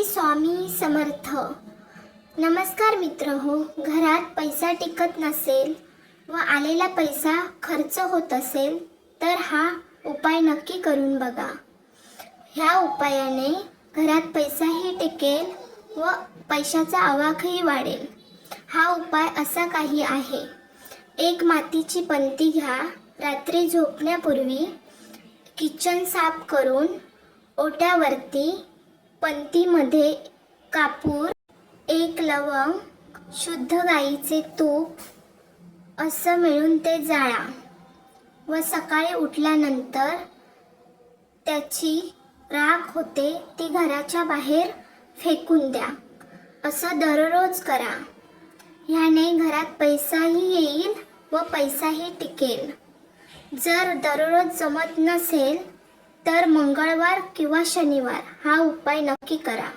श्री स्वामी समर्थ. नमस्कार मित्रहो. घरात पैसा टिकत नसेल व आलेला पैसा खर्च होत असेल तर हा उपाय नक्की करून बघा. ह्या उपायाने घरात पैसाही टिकेल व पैशाचा आवाकही वाढेल. हा उपाय असा काही आहे. एक मातीची पंती घ्या. रात्री झोपण्यापूर्वी किचन साफ करून ओट्यावरती पंतीमध्ये कापूर, एक लवंग, शुद्ध गाईचे तूप असं मिळून ते जाळा व सकाळी उठल्यानंतर त्याची राख होते ती घराच्या बाहेर फेकून द्या. असं दररोज करा. ह्याने घरात पैसाही येईल व पैसाही टिकेल. जर दररोज जमत नसेल तर मंगळवार किंवा शनिवार हा उपाय नक्की करा.